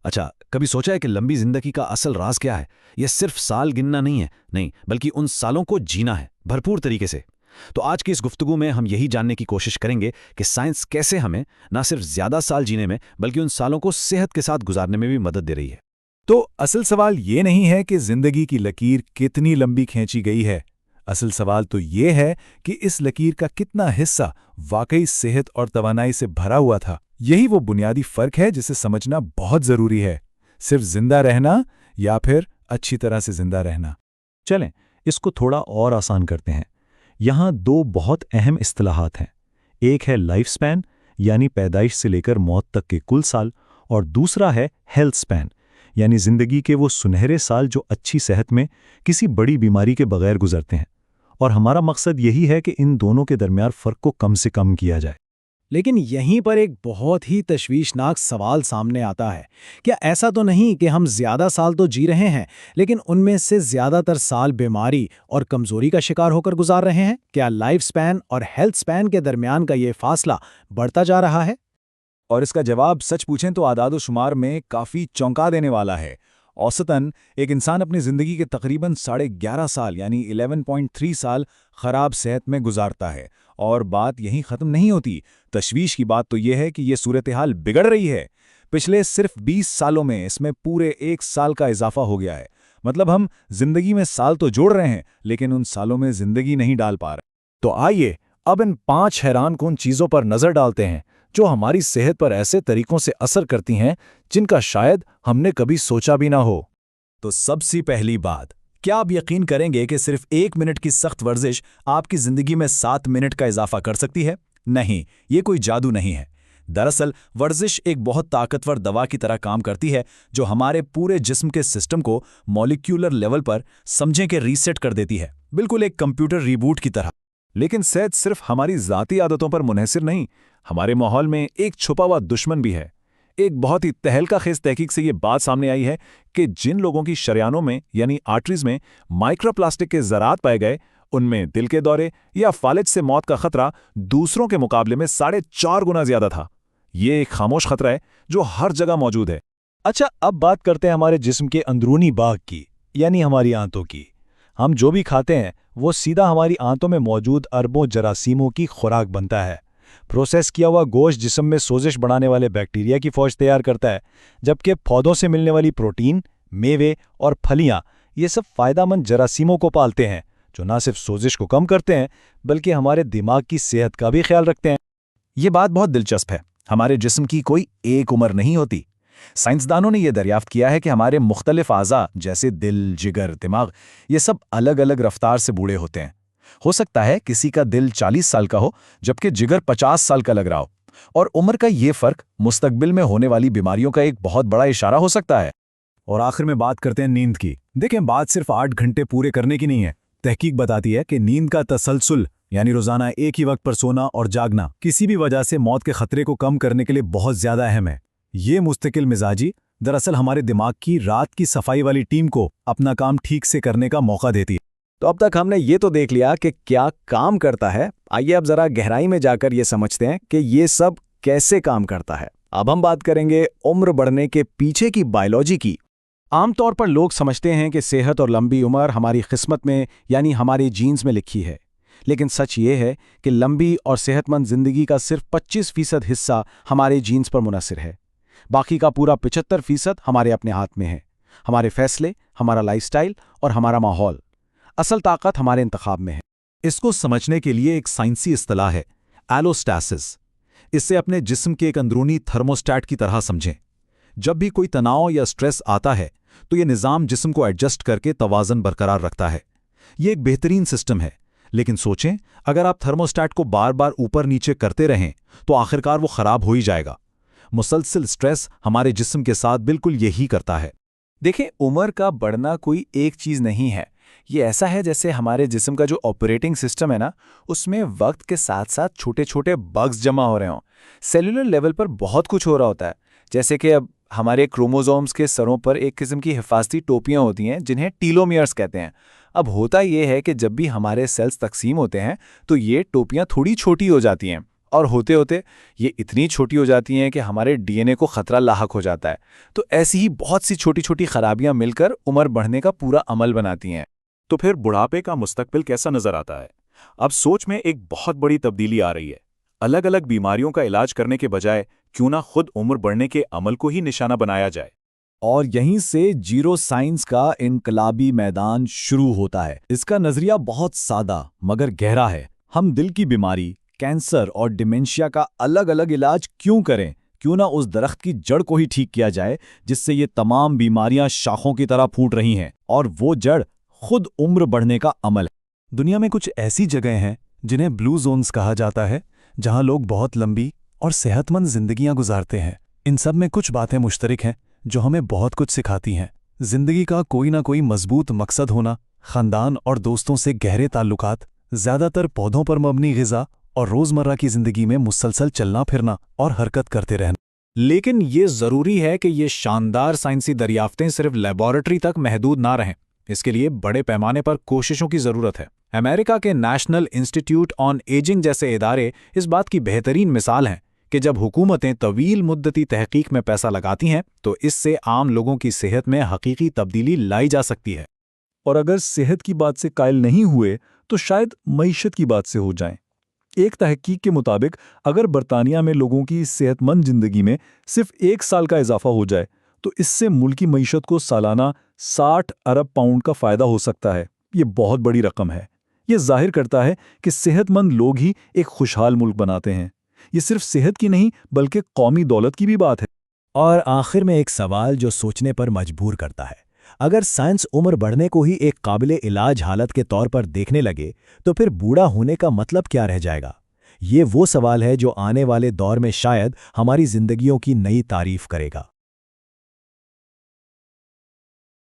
अच्छा, कभी सोचा है कि लंबी जिंदगी का असल राज क्या है? यह सिर्फ साल गिनना नहीं है, नहीं, बल्कि उन सालों को जीना है, भरपूर तरीके से। तो आज की इस गुफ्तगू में हम यही जानने की कोशिश करेंगे कि साइंस कैसे हमें ना सिर्फ ज्यादा साल जीने में, बल्कि उन सालों को सेहत के साथ गुजारने में भी मदद दे रही है। तो असल सवाल ये नहीं है कि जिंदगी की लकीर कितनी लंबी खींची गई है। असल सवाल तो ये है कि इस लकीर का कितना हिस्सा वाकई सेहत और तवानाई से भरा हुआ था। यही वो बुनियादी फर्क है जिसे समझना बहुत जरूरी है। सिर्फ जिंदा रहना या फिर अच्छी तरह से जिंदा रहना। चलें, इसको थोड़ा और आसान करते हैं। यहाँ दो बहुत अहम इस्तिलाहात हैं। एक है लाइफ स्पैन, यानी पैदाइश से लेकर मौत तक के कुल साल, और दूसरा है हेल्थ स्पैन, यानी जिंदगी के वो सुनहरे साल जो अच्छी सेहत में किसी बड़ी बीमारी के बगैर गुजरते हैं। और हमारा मकसद यही है कि इन दोनों के दरमियान फ़र्क को कम से कम किया जाए। लेकिन यहीं पर एक बहुत ही तशवीशनाक सवाल सामने आता है। क्या ऐसा तो नहीं कि हम ज़्यादा साल तो जी रहे हैं, लेकिन उनमें से ज़्यादातर साल बीमारी और कमज़ोरी का शिकार होकर गुजार रहे हैं? क्या लाइफ स्पैन और हेल्थ स्पैन के दरमियान का ये फासला बढ़ता जा रहा है? और इसका जवाब सच पूछें तो आदाद-ओ-शुमार में काफ़ी चौंका देने वाला है। औसतन एक इंसान अपनी ज़िंदगी के तकरीबन 11.5 साल यानी 11.3 साल ख़राब सेहत में गुजारता है। और बात यहीं ख़त्म नहीं होती। तशवीश की बात तो यह है कि ये सूरत हाल बिगड़ रही है। पिछले सिर्फ 20 सालों में इसमें पूरे 1 साल का इजाफा हो गया है। मतलब हम जिंदगी में साल तो जोड़ रहे हैं, लेकिन उन सालों में जिंदगी नहीं डाल पा रहे। तो आइए अब इन 5 हैरानकुन चीज़ों पर नज़र डालते हैं जो हमारी सेहत पर ऐसे तरीकों से असर करती हैं जिनका शायद हमने कभी सोचा भी ना हो। तो सबसे पहली बात, क्या आप यकीन करेंगे कि सिर्फ 1 मिनट की सख्त वर्जिश आपकी जिंदगी में 7 मिनट का इजाफा कर सकती है? नहीं, ये कोई जादू नहीं है। दरअसल वर्जिश एक बहुत ताकतवर दवा की तरह काम करती है जो हमारे पूरे जिस्म के सिस्टम को मॉलिक्यूलर लेवल पर समझें कि रीसेट कर देती है, बिल्कुल एक कंप्यूटर रीबूट की तरह। लेकिन सेहत सिर्फ हमारी ज़ाती आदतों पर मुनहसिर नहीं, हमारे माहौल में एक छुपा हुआ दुश्मन भी है। एक बहुत ही तहलका-खेज़ तहकीक से ये बात सामने आई है कि जिन लोगों की शरियानों में यानी आर्टरीज में माइक्रोप्लास्टिक के ज़रात पाए गए, उनमें दिल के दौरे या फालिज से मौत का खतरा दूसरों के मुकाबले में 4.5 गुना ज्यादा था। ये एक खामोश खतरा है जो हर जगह मौजूद है। अच्छा, अब बात करते हैं हमारे जिस्म के अंदरूनी बाग की, यानी हमारी आंतों की। हम जो भी खाते हैं वो सीधा हमारी आंतों में मौजूद अरबों जरासीमों की खुराक बनता है। प्रोसेस किया हुआ गोश्त जिस्म में सोजिश बढ़ाने वाले बैक्टीरिया की फौज तैयार करता है, जबकि पौधों से मिलने वाली प्रोटीन, मेवे और फलियां ये सब फायदेमंद जरासीमों को पालते हैं जो न सिर्फ सोजिश को कम करते हैं बल्कि हमारे दिमाग की सेहत का भी ख्याल रखते हैं। ये बात बहुत दिलचस्प है। हमारे जिस्म की कोई एक उम्र नहीं होती। साइंसदानों ने यह दरियाफ्त किया है कि हमारे मुख्तलिफ आज़ा जैसे दिल, जिगर, दिमाग ये सब अलग अलग रफ्तार से बूढ़े होते हैं। हो सकता है किसी का दिल 40 साल का हो जबकि जिगर 50 साल का लग रहा हो। और उम्र का ये फर्क मुस्तकबिल में होने वाली बीमारियों का एक बहुत बड़ा इशारा हो सकता है। और आखिर में बात करते हैं नींद की। देखें, बात सिर्फ 8 घंटे पूरे करने की नहीं है। तहकीक बताती है कि नींद का तसलसल यानी रोजाना एक ही वक्त पर सोना और जागना किसी भी वजह से मौत के खतरे को कम करने के लिए बहुत ज्यादा अहम है। ये मुस्तकिल मिजाजी दरअसल हमारे दिमाग की रात की सफाई वाली टीम को अपना काम ठीक से करने का मौका देती है। तो अब तक हमने ये तो देख लिया कि क्या काम करता है। आइए अब जरा गहराई में जाकर ये समझते हैं कि ये सब कैसे काम करता है। अब हम बात करेंगे उम्र बढ़ने के पीछे की बायोलॉजी की। आमतौर पर लोग समझते हैं कि सेहत और लंबी उम्र हमारी किस्मत में यानी हमारे जीन्स में लिखी है, लेकिन सच ये है कि लंबी और सेहतमंद जिंदगी का सिर्फ 25% हिस्सा हमारे जीन्स पर मुनहसिर है। बाकी का पूरा 75% हमारे अपने हाथ में है। हमारे फैसले, हमारा लाइफस्टाइल और हमारा माहौल। असल ताकत हमारे इंतखाब में है। इसको समझने के लिए एक साइंसी इस्तिलाह है, एलोस्टैसिस। इससे अपने जिस्म के एक अंदरूनी थर्मोस्टैट की तरह समझें। जब भी कोई तनाव या स्ट्रेस आता है तो ये निज़ाम जिस्म को एडजस्ट करके तवाज़न बरकरार रखता है। ये एक बेहतरीन सिस्टम है, लेकिन सोचें अगर आप थर्मोस्टैट को बार बार ऊपर नीचे करते रहें तो आखिरकार वो ख़राब हो ही जाएगा। मुसलसल स्ट्रेस हमारे जिस्म के साथ बिल्कुल यही करता है। देखिए, उम्र का बढ़ना कोई एक चीज़ नहीं है। ये ऐसा है जैसे हमारे जिस्म का जो ऑपरेटिंग सिस्टम है ना, उसमें वक्त के साथ साथ छोटे छोटे बग्स जमा हो रहे हों। सेलुलर लेवल पर बहुत कुछ हो रहा होता है, जैसे कि अब हमारे क्रोमोसोम्स के सरों पर एक किस्म की हिफाजती टोपियां होती हैं जिन्हें टीलोमियर्स कहते हैं। अब होता ये है कि जब भी हमारे सेल्स तकसीम होते हैं तो ये टोपियां थोड़ी छोटी हो जाती हैं और होते होते ये इतनी छोटी हो जाती हैं कि हमारे डीएनए को खतरा लाहक हो जाता है। तो ऐसी ही बहुत सी छोटी छोटी खराबियां मिलकर उम्र बढ़ने का पूरा अमल बनाती हैं। तो फिर बुढ़ापे का मुस्तकबिल कैसा नजर आता है? अब सोच में एक बहुत बड़ी तब्दीली आ रही है। अलग अलग बीमारियों का इलाज करने के बजाय क्यों ना खुद उम्र बढ़ने के अमल को ही निशाना बनाया जाए। और यहीं से जीरो साइंस का इनकलाबी मैदान शुरू होता है। इसका नजरिया बहुत सादा मगर गहरा है। हम दिल की बीमारी, कैंसर और डिमेंशिया का अलग अलग इलाज क्यों करें? क्यों ना उस दरख्त की जड़ को ही ठीक किया जाए जिससे ये तमाम बीमारियां शाखों की तरह फूट रही हैं, और वो जड़ खुद उम्र बढ़ने का अमल है। दुनिया में कुछ ऐसी जगह हैं जिन्हें ब्लू जोन्स कहा जाता है, जहां लोग बहुत लंबी और सेहतमंद जिंदगियां गुजारते हैं। इन सब में कुछ बातें मुश्तरक हैं जो हमें बहुत कुछ सिखाती हैं। जिंदगी का कोई ना कोई मजबूत मकसद होना, खानदान और दोस्तों से गहरे ताल्लुकात, ज़्यादातर पौधों पर मबनी ग़िज़ा और रोज़मर्रा की ज़िंदगी में मुसलसल चलना फिरना और हरकत करते रहना। लेकिन ये ज़रूरी है कि ये शानदार साइंसी दरियाफ्तें सिर्फ लेबॉरेटरी तक महदूद ना रहें। इसके लिए बड़े पैमाने पर कोशिशों की ज़रूरत है। अमेरिका के नेशनल इंस्टीट्यूट ऑन एजिंग जैसे इदारे इस बात की बेहतरीन मिसाल हैं कि जब हुकूमतें तवील मुद्दती तहकीक में पैसा लगाती हैं तो इससे आम लोगों की सेहत में हकीकी तब्दीली लाई जा सकती है। और अगर सेहत की बात से कायल नहीं हुए तो शायद मईशत की बात से हो जाएं। एक तहकीक के मुताबिक अगर बरतानिया में लोगों की सेहतमंद जिंदगी में सिर्फ 1 साल का इजाफा हो जाए तो इससे मुल्की मईशत को सालाना 60 अरब पाउंड का फ़ायदा हो सकता है। ये बहुत बड़ी रकम है। ये जाहिर करता है कि सेहतमंद लोग ही एक खुशहाल मुल्क बनाते हैं। ये सिर्फ सेहत की नहीं बल्कि कौमी दौलत की भी बात है। और आखिर में एक सवाल जो सोचने पर मजबूर करता है। अगर साइंस उम्र बढ़ने को ही एक काबिले इलाज हालत के तौर पर देखने लगे तो फिर बूढ़ा होने का मतलब क्या रह जाएगा? ये वो सवाल है जो आने वाले दौर में शायद हमारी जिंदगियों की नई तारीफ करेगा।